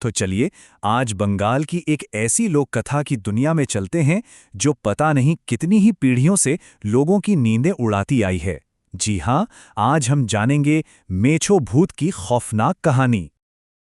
तो चलिए आज बंगाल की एक ऐसी लोक कथा की दुनिया में चलते हैं जो पता नहीं कितनी ही पीढ़ियों से लोगों की नींदें उड़ाती आई है। जी हाँ, आज हम जानेंगे मेछो भूत की खौफनाक कहानी।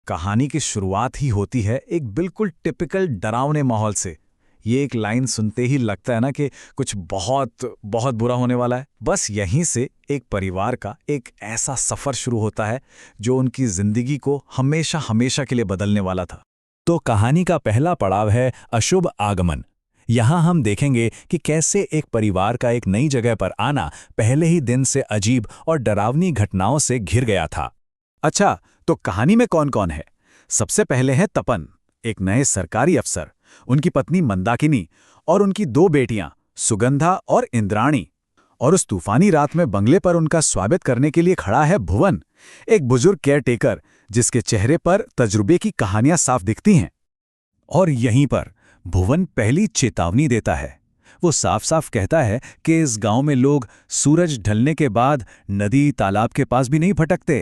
कहानी की शुरुआत ही होती है एक बिल्कुल टिपिकल डरावने माहौल से। ये एक लाइन सुनते ही लगता है ना कि कुछ बहुत बहुत बुरा होने वाला है। बस यहीं से एक परिवार का एक ऐसा सफ़र शुरू होता है जो उनकी ज़िंदगी को हमेशा हमेशा के लिए बदलने वाला था। तो कहानी का पहला पड़ाव है अशुभ आगमन। यहाँ हम देखेंगे कि कैसे एक परिवार का एक नई जगह पर आना पहले ही दिन से अजीब और डरावनी घटनाओं से घिर गया था। अच्छा, तो कहानी में कौन कौन है? सबसे पहले है तपन, एक नए सरकारी अफसर, उनकी पत्नी मंदाकिनी और उनकी दो बेटियां सुगंधा और इंद्राणी। और उस तूफानी रात में बंगले पर उनका स्वागत करने के लिए खड़ा है भुवन, एक बुजुर्ग केयरटेकर जिसके चेहरे पर तजुर्बे की कहानियां साफ दिखती हैं। और यहीं पर भुवन पहली चेतावनी देता है। वो साफ साफ कहता है कि इस गांव में लोग सूरज ढलने के बाद नदी तालाब के पास भी नहीं भटकते।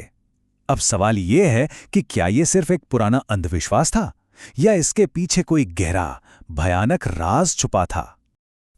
अब सवाल ये है कि क्या ये सिर्फ एक पुराना अंधविश्वास था या इसके पीछे कोई गहरा भयानक राज छुपा था।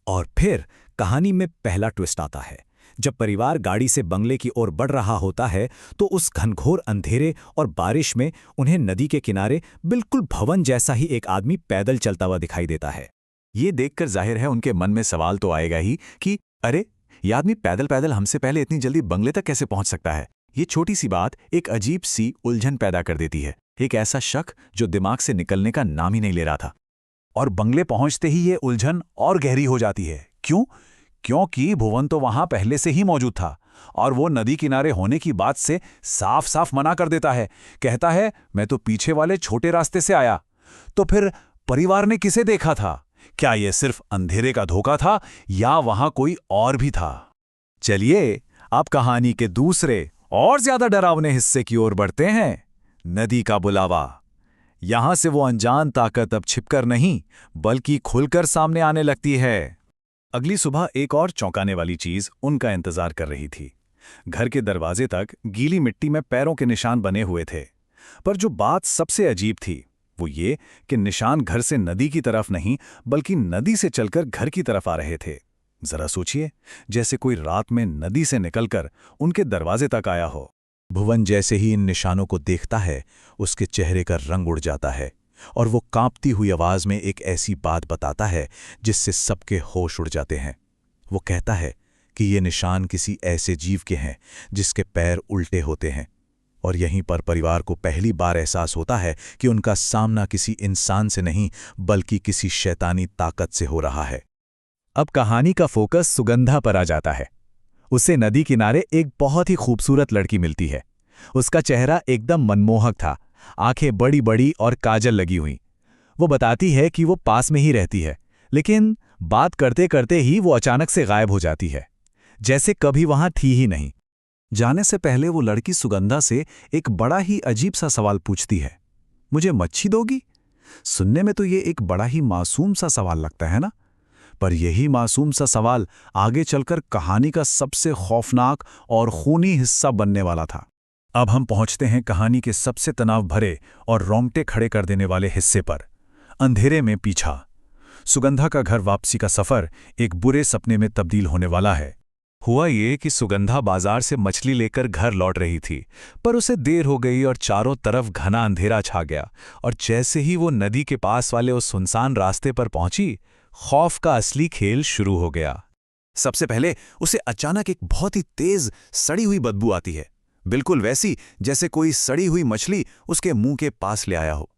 और फिर कहानी में पहला ट्विस्ट आता है। जब परिवार गाड़ी से बंगले की ओर बढ़ रहा होता है तो उस घनघोर अंधेरे और बारिश में उन्हें नदी के किनारे बिल्कुल भवन जैसा ही एक आदमी पैदल चलता हुआ दिखाई देता है। ये देखकर जाहिर है उनके मन में सवाल तो आएगा ही कि अरे, ये आदमी पैदल पैदल हमसे पहले इतनी जल्दी बंगले तक कैसे पहुंच सकता है। ये छोटी सी बात एक अजीब सी उलझन पैदा कर देती है, एक ऐसा शक जो दिमाग से निकलने का नाम ही नहीं ले रहा था। और बंगले पहुंचते ही ये उलझन और गहरी हो जाती है। क्यों? क्योंकि भुवन तो वहां पहले से ही मौजूद था और वो नदी किनारे होने की बात से साफ साफ मना कर देता है। कहता है, मैं तो पीछे वाले छोटे रास्ते से आया। तो फिर परिवार ने किसे देखा था? क्या ये सिर्फ अंधेरे का धोखा था या वहां कोई और भी था? चलिए आप कहानी के दूसरे और ज्यादा डरावने हिस्से की ओर बढ़ते हैं, नदी का बुलावा। यहां से वो अनजान ताकत अब छिपकर नहीं बल्कि खुलकर सामने आने लगती है। अगली सुबह एक और चौंकाने वाली चीज उनका इंतजार कर रही थी। घर के दरवाजे तक गीली मिट्टी में पैरों के निशान बने हुए थे। पर जो बात सबसे अजीब थी वो ये कि निशान घर से नदी की तरफ नहीं बल्कि नदी से चलकर घर की तरफ आ रहे थे। जरा सोचिए, जैसे कोई रात में नदी से निकलकर उनके दरवाजे तक आया हो। भुवन जैसे ही इन निशानों को देखता है उसके चेहरे का रंग उड़ जाता है और वो कांपती हुई आवाज में एक ऐसी बात बताता है जिससे सबके होश उड़ जाते हैं। वो कहता है कि ये निशान किसी ऐसे जीव के हैं जिसके पैर उल्टे होते हैं। और यहीं पर परिवार को पहली बार एहसास होता है कि उनका सामना किसी इंसान से नहीं बल्कि किसी शैतानी ताकत से हो रहा है। अब कहानी का फोकस सुगंधा पर आ जाता है। उसे नदी किनारे एक बहुत ही खूबसूरत लड़की मिलती है। उसका चेहरा एकदम मनमोहक था, आंखें बड़ी बड़ी और काजल लगी हुई। वो बताती है कि वो पास में ही रहती है, लेकिन बात करते करते ही वो अचानक से गायब हो जाती है, जैसे कभी वहां थी ही नहीं। जाने से पहले वो लड़की सुगंधा से एक बड़ा ही अजीब सा सवाल पूछती है, मुझे मच्छी दोगी? सुनने में तो ये एक बड़ा ही मासूम सा सवाल लगता है ना, पर यही मासूम सा सवाल आगे चलकर कहानी का सबसे खौफनाक और खूनी हिस्सा बनने वाला था। अब हम पहुंचते हैं कहानी के सबसे तनाव भरे और रोंगटे खड़े कर देने वाले हिस्से पर, अंधेरे में पीछा। सुगंधा का घर वापसी का सफर एक बुरे सपने में तब्दील होने वाला है। हुआ ये कि सुगंधा बाजार से मछली लेकर घर लौट रही थी, पर उसे देर हो गई और चारों तरफ घना अंधेरा छा गया। और जैसे ही वो नदी के पास वाले उस सुनसान रास्ते पर पहुंची, खौफ का असली खेल शुरू हो गया। सबसे पहले उसे अचानक एक बहुत ही तेज सड़ी हुई बदबू आती है, बिल्कुल वैसी जैसे कोई सड़ी हुई मछली उसके मुंह के पास ले आया हो।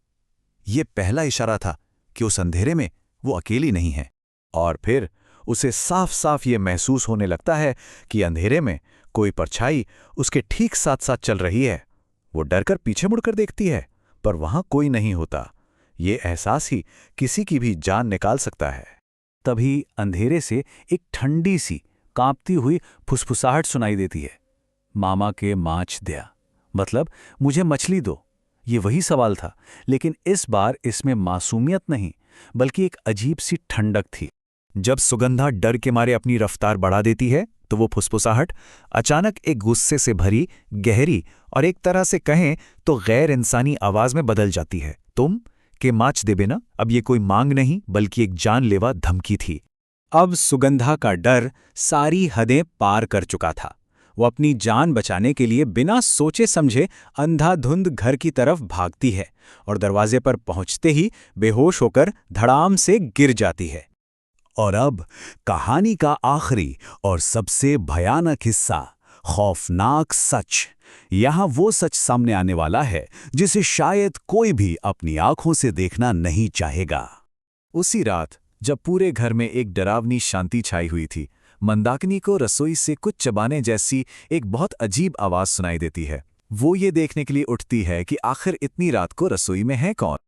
यह पहला इशारा था कि उस अंधेरे में वो अकेली नहीं है। और फिर उसे साफ साफ ये महसूस होने लगता है कि अंधेरे में कोई परछाई उसके ठीक साथ साथ चल रही है। वो डरकर पीछे मुड़कर देखती है, पर वहां कोई नहीं होता। ये एहसास ही किसी की भी जान निकाल सकता है। तभी अंधेरे से एक ठंडी सी कांपती हुई फुसफुसाहट सुनाई देती है, मामा के माछ दिया, मतलब मुझे मछली दो। ये वही सवाल था, लेकिन इस बार इसमें मासूमियत नहीं बल्कि एक अजीब सी ठंडक थी। जब सुगंधा डर के मारे अपनी रफ्तार बढ़ा देती है तो वो फुसफुसाहट अचानक एक गुस्से से भरी, गहरी और एक तरह से कहें तो गैर इंसानी आवाज में बदल जाती है। तुम के माच देबे ना। अब ये कोई मांग नहीं बल्कि एक जानलेवा धमकी थी। अब सुगंधा का डर सारी हदें पार कर चुका था। वो अपनी जान बचाने के लिए बिना सोचे समझे अंधाधुंध घर की तरफ भागती है और दरवाजे पर पहुंचते ही बेहोश होकर धड़ाम से गिर जाती है। और अब कहानी का आखिरी और सबसे भयानक हिस्सा, खौफनाक सच। यहाँ वो सच सामने आने वाला है जिसे शायद कोई भी अपनी आंखों से देखना नहीं चाहेगा। उसी रात जब पूरे घर में एक डरावनी शांति छाई हुई थी, मंदाकिनी को रसोई से कुछ चबाने जैसी एक बहुत अजीब आवाज सुनाई देती है। वो ये देखने के लिए उठती है कि आखिर इतनी रात को रसोई में है कौन।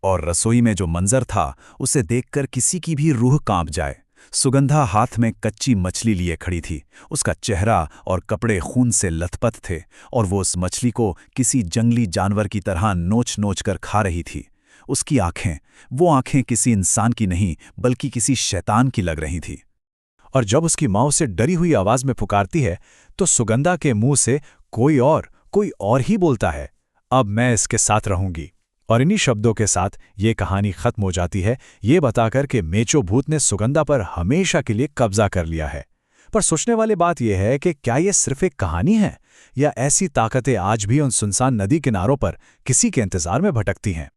और रसोई में जो मंजर था उसे देखकर किसी की भी रूह कांप जाए। सुगंधा हाथ में कच्ची मछली लिए खड़ी थी। उसका चेहरा और कपड़े खून से लथपथ थे और वो उस मछली को किसी जंगली जानवर की तरह नोच नोच कर खा रही थी। उसकी आंखें, वो आंखें किसी इंसान की नहीं बल्कि किसी शैतान की लग रही थी। और जब उसकी माँ उसे डरी हुई आवाज में पुकारती है तो सुगंधा के मुंह से कोई और ही बोलता है, अब मैं इसके साथ रहूंगी। और इन्हीं शब्दों के साथ ये कहानी खत्म हो जाती है, ये बताकर कि मेचो भूत ने सुगंधा पर हमेशा के लिए कब्जा कर लिया है। पर सोचने वाली बात यह है कि क्या ये सिर्फ एक कहानी है या ऐसी ताकतें आज भी उन सुनसान नदी किनारों पर किसी के इंतजार में भटकती हैं।